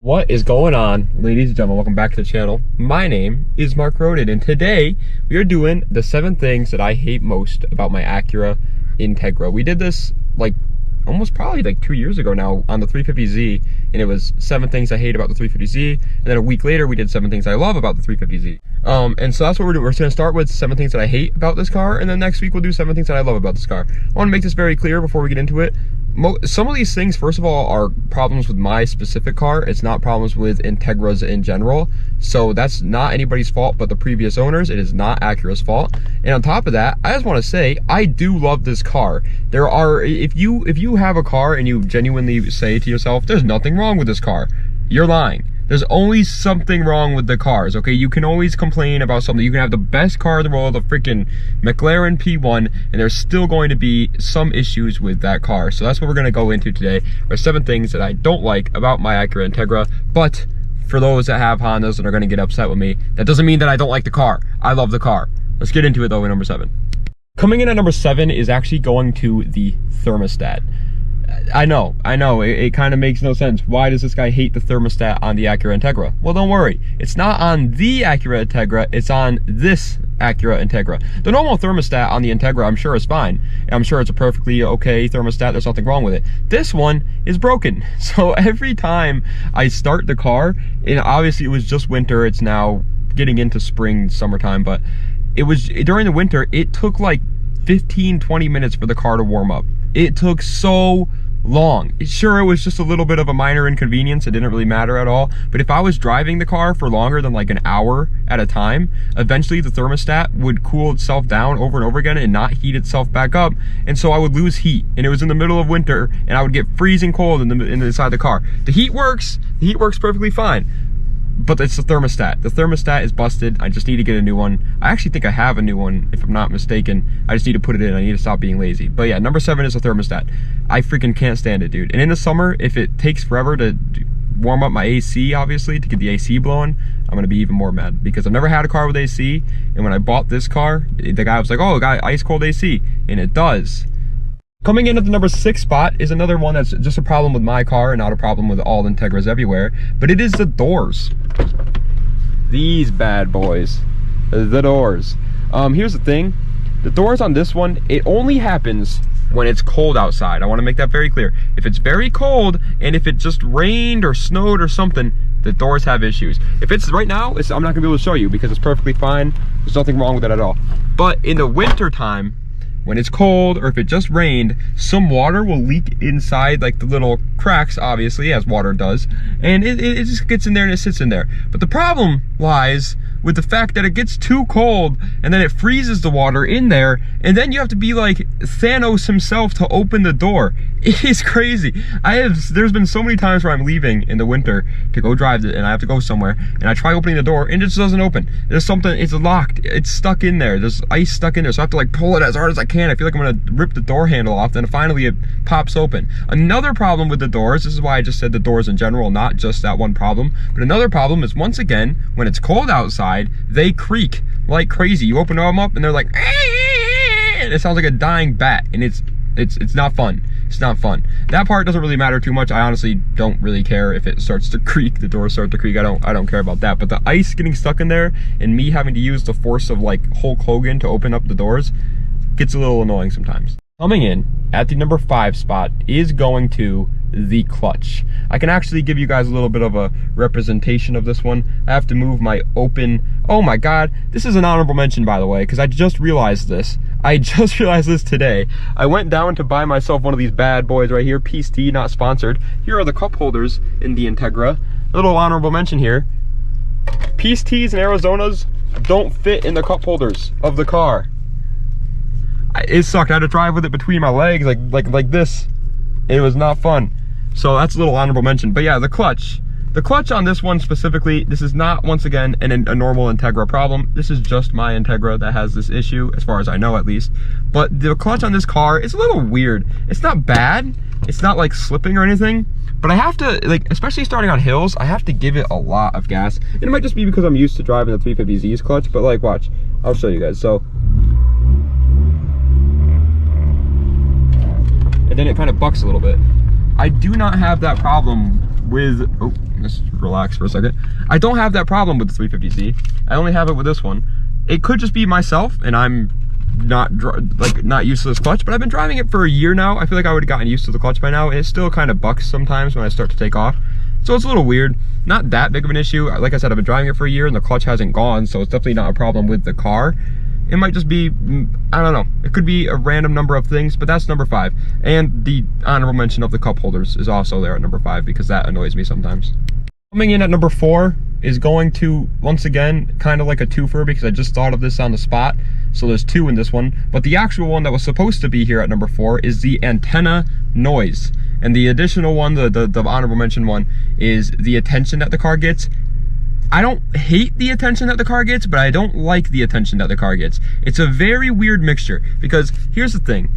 What is going on, ladies and gentlemen? Welcome back to the channel. My name is Mark Roden, and today we are doing the 7 things that I hate most about my Acura Integra. We did this like almost probably like 2 years ago now on the 350Z, and it was 7 things I hate about the 350Z, and then a week later we did 7 things I love about the 350Z. And so that's what we're doing. We're going to start with 7 things that I hate about this car, and then next week we'll do 7 things that I love about this car. I want to make this very clear before we get into it. Some of these things, first of all, are problems with my specific car. It's not problems with Integras in general. So that's not anybody's fault but the previous owners. It is not Acura's fault. And on top of that, I just want to say, I do love this car. There are, if you have a car and you genuinely say to yourself, there's nothing wrong with this car, you're lying. There's always something wrong with the cars, okay? You can always complain about something. You can have the best car in the world, the freaking McLaren P1, and there's still going to be some issues with that car. So that's what we're going to go into today. There's 7 things that I don't like about my Acura Integra, but for those that have Hondas and are going to get upset with me, that doesn't mean that I don't like the car. I love the car. Let's get into it though with number 7. Coming in at number 7 is actually going to the thermostat. I know, it kind of makes no sense. Why does this guy hate the thermostat on the Acura Integra? Well, don't worry. It's not on the Acura Integra, it's on this Acura Integra. The normal thermostat on the Integra, I'm sure is fine. I'm sure it's a perfectly okay thermostat, there's nothing wrong with it. This one is broken. So every time I start the car, and obviously it was just winter, it's now getting into spring, summertime, but it was during the winter, it took like 15-20 minutes for the car to warm up. It took so long. Sure, it was just a little bit of a minor inconvenience. It didn't really matter at all. But if I was driving the car for longer than like an hour at a time, eventually the thermostat would cool itself down over and over again and not heat itself back up. And so I would lose heat. And it was in the middle of winter and I would get freezing cold in the inside the car. The heat works. The heat works perfectly fine. But it's the thermostat. The thermostat is busted. I just need to get a new one. I actually think I have a new one, if I'm not mistaken. I just need to put it in. I need to stop being lazy. But yeah, number 7 is a thermostat. I freaking can't stand it, dude. And in the summer, if it takes forever to warm up my AC, obviously, to get the AC blowing, I'm gonna be even more mad. Because I've never had a car with AC, and when I bought this car, the guy was like, oh, it got ice cold AC. And it does. Coming in at the number 6 spot is another one that's just a problem with my car and not a problem with all Integras everywhere, but it is the doors. These bad boys, the doors. Here's the thing, the doors on this one, it only happens when it's cold outside. I want to make that very clear. If it's very cold and if it just rained or snowed or something, the doors have issues. If it's right now, I'm not gonna be able to show you because it's perfectly fine. There's nothing wrong with it at all. But in the winter time, when it's cold or if it just rained, some water will leak inside like the little cracks, obviously, as water does, and it just gets in there and it sits in there. But the problem lies with the fact that it gets too cold and then it freezes the water in there, and then you have to be like Thanos himself to open the door. It is crazy. There's been so many times where I'm leaving in the winter to go drive and I have to go somewhere and I try opening the door and it just doesn't open. There's something, it's locked, it's stuck in there, there's ice stuck in there, so I have to like pull it as hard as I can. I feel like I'm gonna rip the door handle off, then finally it pops open. Another problem with the doors, this is why I just said the doors in general, not just that one problem, but another problem is, once again, when it's cold outside, they creak like crazy. You open them up and they're like, and it sounds like a dying bat, and it's not fun. It's not fun. That part doesn't really matter too much. I honestly don't really care if it starts to creak, the doors start to creak. I don't care about that. But the ice getting stuck in there and me having to use the force of like Hulk Hogan to open up the doors gets a little annoying sometimes. Coming in at the number 5 spot is going to the clutch. I can actually give you guys a little bit of a representation of this one. I have to move my open, oh my god, this is an honorable mention, by the way, because I just realized this. I just realized this today. I went down to buy myself one of these bad boys right here, Peace Tea, not sponsored. Here are the cup holders in the Integra. A little honorable mention here. Peace Teas and Arizonas don't fit in the cup holders of the car. It sucked. I had to drive with it between my legs like this. It was not fun. So that's a little honorable mention. But yeah, the clutch on this one specifically, this is not, once again, a normal Integra problem. This is just my Integra that has this issue, as far as I know at least. But the clutch on this car is a little weird. It's not bad. It's not like slipping or anything. But I have to, like, especially starting on hills, I have to give it a lot of gas. And it might just be because I'm used to driving the 350Z's clutch, but like, watch. I'll show you guys. So, and then it kind of bucks a little bit. I do not have that problem with, oh, let's relax for a second. I don't have that problem with the 350Z. I only have it with this one. It could just be myself and I'm not used to this clutch, but I've been driving it for a year now. I feel like I would have gotten used to the clutch by now, and it still kind of bucks sometimes when I start to take off. So it's a little weird. Not that big of an issue. Like I said, I've been driving it for a year and the clutch hasn't gone, so it's definitely not a problem with the car. It might just be, I don't know. It could be a random number of things, but that's number 5. And the honorable mention of the cup holders is also there at number 5 because that annoys me sometimes. Coming in at number 4 is going to, once again, kind of like a twofer because I just thought of this on the spot. So there's 2 in this one, but the actual one that was supposed to be here at number 4 is the antenna noise. And the additional one, the honorable mention one, is the attention that the car gets. I don't hate the attention that the car gets, but I don't like the attention that the car gets. It's a very weird mixture because here's the thing.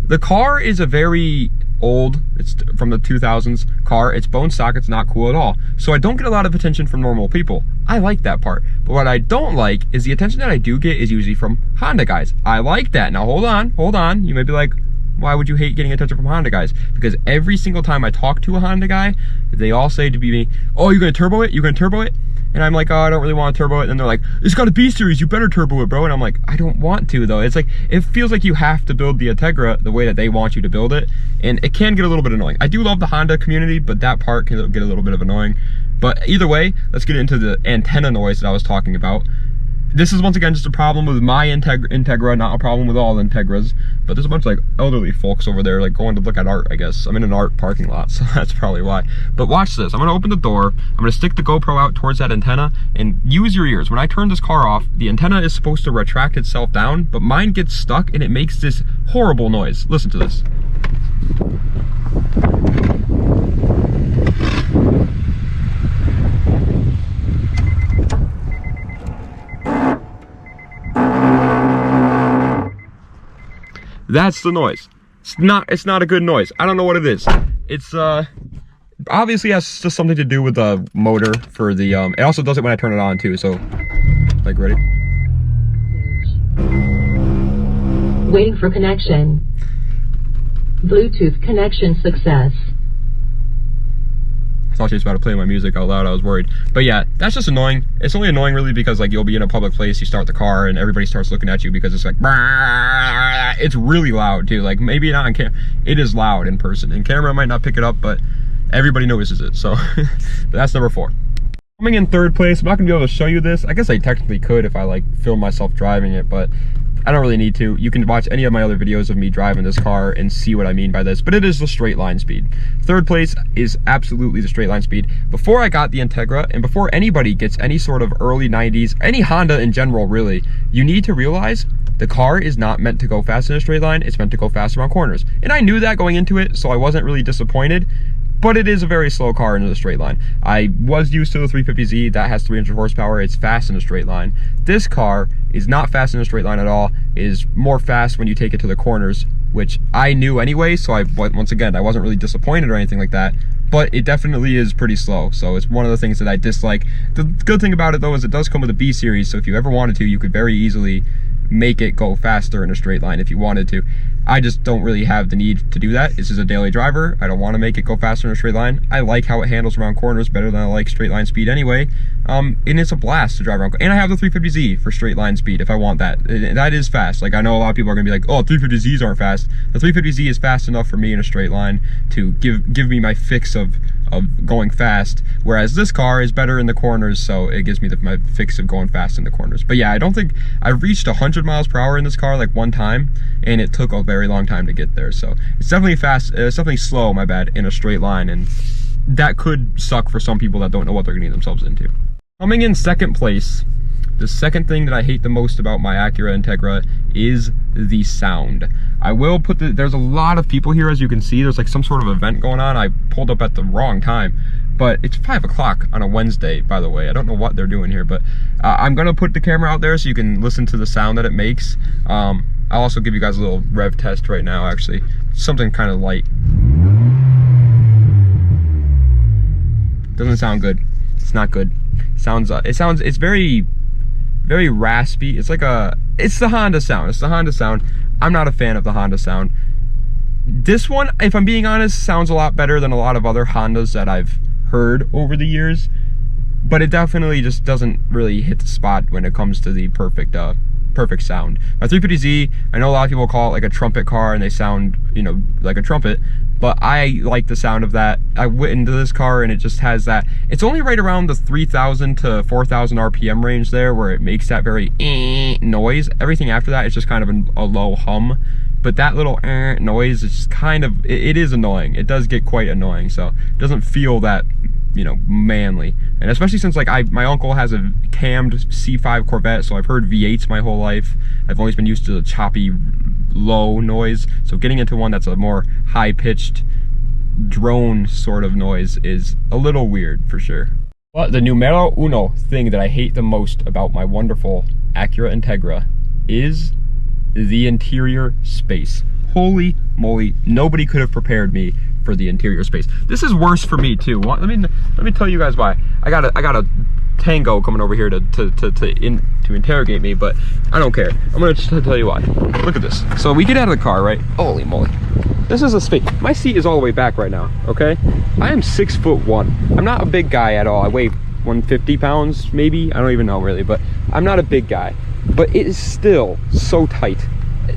The car is a very old, it's from the 2000s car, it's bone stock, it's not cool at all. So I don't get a lot of attention from normal people. I like that part. But what I don't like is the attention that I do get is usually from Honda guys. I like that. Now hold on. You may be like, why would you hate getting attention from Honda guys? Because every single time I talk to a Honda guy, they all say to me, oh, you're gonna turbo it? You're gonna turbo it? And I'm like, oh, I don't really want to turbo it. And they're like, it's got a B series, you better turbo it, bro. And I'm like, I don't want to though. It's like, it feels like you have to build the Integra the way that they want you to build it. And it can get a little bit annoying. I do love the Honda community, but that part can get a little bit of annoying. But either way, let's get into the antenna noise that I was talking about. This is once again just a problem with my Integra, not a problem with all Integras. But there's a bunch of like elderly folks over there like going to look at art, I guess. I'm in an art parking lot, so that's probably why. But watch this. I'm gonna open the door. I'm gonna stick the GoPro out towards that antenna and use your ears. When I turn this car off, the antenna is supposed to retract itself down, but mine gets stuck and it makes this horrible noise. Listen to this. That's the noise. It's not a good noise. I don't know what it is. It's obviously has just something to do with the motor for the it also does it when I turn it on too, so like ready? Waiting for connection. Bluetooth connection success. I thought she was about to play my music out loud. I was worried. But yeah, that's just annoying. It's only annoying really because like you'll be in a public place, you start the car and everybody starts looking at you because it's like, it's really loud too. Like maybe not on camera, it is loud in person. In camera, I might not pick it up, but everybody notices it. So that's number 4. Coming in 3rd place, I'm not gonna be able to show you this. I guess I technically could if I like film myself driving it, but I don't really need to. You can watch any of my other videos of me driving this car and see what I mean by this, but it is the straight line speed. 3rd place is absolutely the straight line speed. Before I got the Integra, and before anybody gets any sort of early 90s, any Honda in general really, you need to realize the car is not meant to go fast in a straight line, it's meant to go fast around corners. And I knew that going into it, so I wasn't really disappointed. But it is a very slow car in a straight line. I was used to the 350Z, that has 300 horsepower, it's fast in a straight line. This car is not fast in a straight line at all, it is more fast when you take it to the corners, which I knew anyway, so once again, I wasn't really disappointed or anything like that, but it definitely is pretty slow, so it's one of the things that I dislike. The good thing about it though is it does come with a B series, so if you ever wanted to, you could very easily make it go faster in a straight line if you wanted to. I just don't really have the need to do that. This is a daily driver. I don't want to make it go faster in a straight line. I like how it handles around corners better than I like straight line speed anyway. And it's a blast to drive around. And I have the 350Z for straight line speed if I want that. That is fast. Like I know a lot of people are gonna be like, oh, 350Zs aren't fast. The 350Z is fast enough for me in a straight line to give me my fix of going fast, whereas this car is better in the corners, so it gives me my fix of going fast in the corners. But yeah, I don't think I've reached 100 miles per hour in this car like one time, and it took a very long time to get there. So it's definitely fast, it's definitely slow, my bad, in a straight line, and that could suck for some people that don't know what they're getting themselves into. Coming in 2nd place, the second thing that I hate the most about my Acura Integra is the sound. I will put there's a lot of people here, as you can see. There's like some sort of event going on. I pulled up at the wrong time, but it's 5 o'clock on a Wednesday, by the way. I don't know what they're doing here, but I'm gonna put the camera out there so you can listen to the sound that it makes. I'll also give you guys a little rev test right now, actually. Something kind of light. Doesn't sound good. It's not good. It's very raspy. It's the Honda sound. It's the Honda sound. I'm not a fan of the Honda sound. This one, if I'm being honest, sounds a lot better than a lot of other Hondas that I've heard over the years, but it definitely just doesn't really hit the spot when it comes to the perfect sound. My 350Z, I know a lot of people call it like a trumpet car and they sound, you know, like a trumpet, but I like the sound of that. I went into this car and it just has that, it's only right around the 3,000 to 4,000 RPM range there where it makes that very noise. Everything after that is just kind of a low hum, but that little noise is just kind of, it is annoying. It does get quite annoying, so it doesn't feel that, you know, manly. And especially since like my uncle has a cammed C5 Corvette, so I've heard V8s my whole life. I've always been used to the choppy low noise, so getting into one that's a more high-pitched drone sort of noise is a little weird for sure. But the numero uno thing that I hate the most about my wonderful Acura Integra is the interior space. Holy moly, nobody could have prepared me for the interior space. This is worse for me too. Let me tell you guys why. I got a Tango coming over here to interrogate me, but I don't care. I'm gonna just tell you why. Look at this. So we get out of the car, right? Holy moly. This is a space. My seat is all the way back right now, okay? I am 6'1". I'm not a big guy at all. I weigh 150 pounds, maybe. I don't even know really, but I'm not a big guy. But it is still so tight.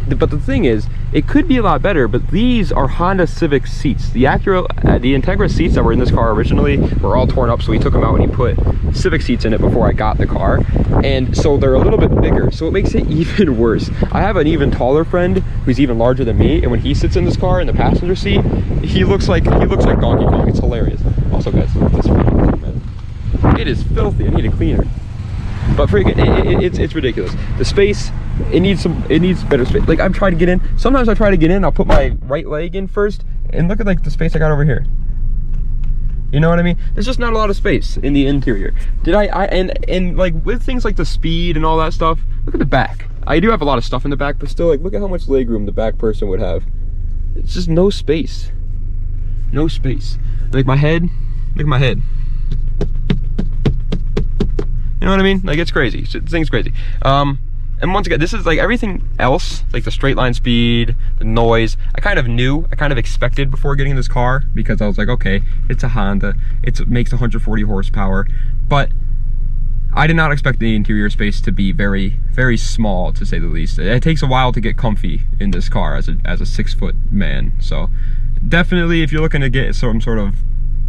But the thing is, it could be a lot better, but these are Honda Civic seats. The Integra seats that were in this car originally were all torn up, so he took them out and he put Civic seats in it before I got the car. And so they're a little bit bigger, so it makes it even worse. I have an even taller friend who's even larger than me, and when he sits in this car in the passenger seat, he looks like Donkey Kong. It's hilarious. Also guys, look at this freaking thing, man. It is filthy. I need a cleaner. But freaking, it's ridiculous. The space, it needs better space. Like I've tried to get in. Sometimes I try to get in. I'll put my right leg in first, and look at like the space I got over here. You know what I mean? There's just not a lot of space in the interior. And like with things like the speed and all that stuff. Look at the back. I do have a lot of stuff in the back, but still, like look at how much leg room the back person would have. It's just no space. No space. Like my head. Look at my head. You know what I mean? Like it's crazy. This thing's crazy. And once again, this is like everything else, like the straight line speed, the noise. I kind of expected before getting this car, because I was like, okay, it's a Honda. It makes 140 horsepower, but I did not expect the interior space to be very, very small, to say the least. It takes a while to get comfy in this car as a 6-foot man. So definitely, if you're looking to get some sort of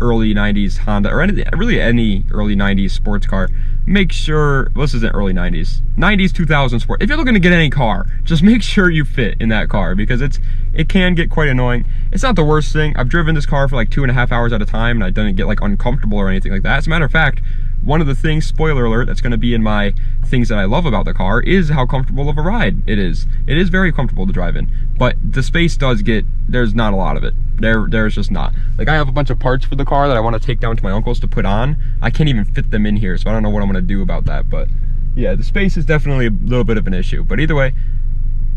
early 90s Honda, or really any early 90s sports car, make sure, well, this isn't early 90s 2000 sport. If you're looking to get any car, just make sure you fit in that car, because it can get quite annoying. It's not the worst thing. I've driven this car for like 2.5 hours at a time, and I didn't get like uncomfortable or anything like that. As a matter of fact, one of the things, spoiler alert, that's going to be in my things that I love about the car is how comfortable of a ride it is. It is very comfortable to drive in, but the space does get, there's not a lot of it. There's just not. Like I have a bunch of parts for the car that I want to take down to my uncle's to put on. I can't even fit them in here, so I don't know what I'm going to do about that. But yeah, the space is definitely a little bit of an issue. But either way,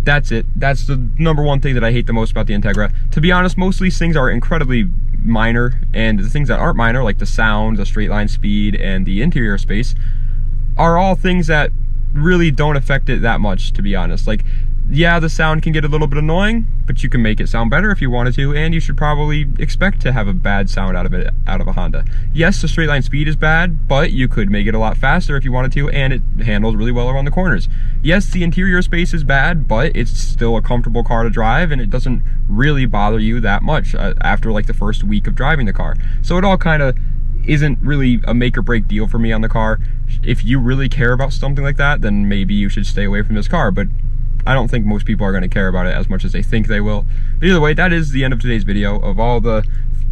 that's it. That's the #1 thing that I hate the most about the Integra. To be honest, most of these things are incredibly minor, and the things that aren't minor, like the sound, the straight line speed, and the interior space, are all things that really don't affect it that much, to be honest. Like, yeah, the sound can get a little bit annoying, but you can make it sound better if you wanted to, and you should probably expect to have a bad sound out of a Honda. Yes, the straight line speed is bad, but you could make it a lot faster if you wanted to, and it handles really well around the corners. Yes, the interior space is bad, but it's still a comfortable car to drive, and it doesn't really bother you that much after like the first week of driving the car. So it all kind of isn't really a make or break deal for me on the car. If you really care about something like that, then maybe you should stay away from this car, but I don't think most people are going to care about it as much as they think they will. But either way, that is the end of today's video of all the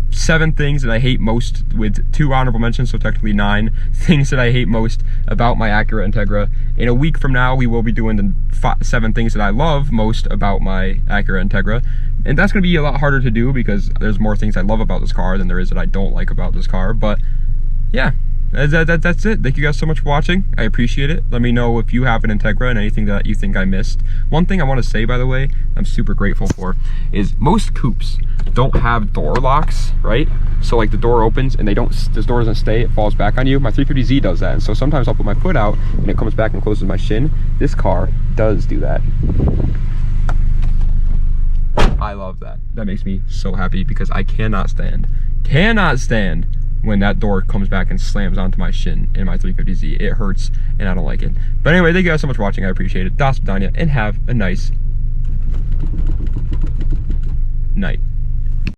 7 things that I hate most, with 2 honorable mentions, so technically 9 things that I hate most about my Acura Integra. In a week from now, we will be doing the 7 things that I love most about my Acura Integra. And that's going to be a lot harder to do, because there's more things I love about this car than there is that I don't like about this car. But yeah, that's it. Thank you guys so much for watching. I appreciate it. Let me know if you have an Integra and anything that you think I missed. One thing I want to say, by the way, I'm super grateful for, is most coupes don't have door locks, right? So like the door opens and this door doesn't stay, it falls back on you. My 350Z does that, and so sometimes I'll put my foot out and it comes back and closes my shin. This car does do that. I love that. That makes me so happy, because I cannot stand when that door comes back and slams onto my shin in my 350Z. It hurts and I don't like it. But anyway, thank you guys so much for watching. I appreciate it. Das Vidania, and have a nice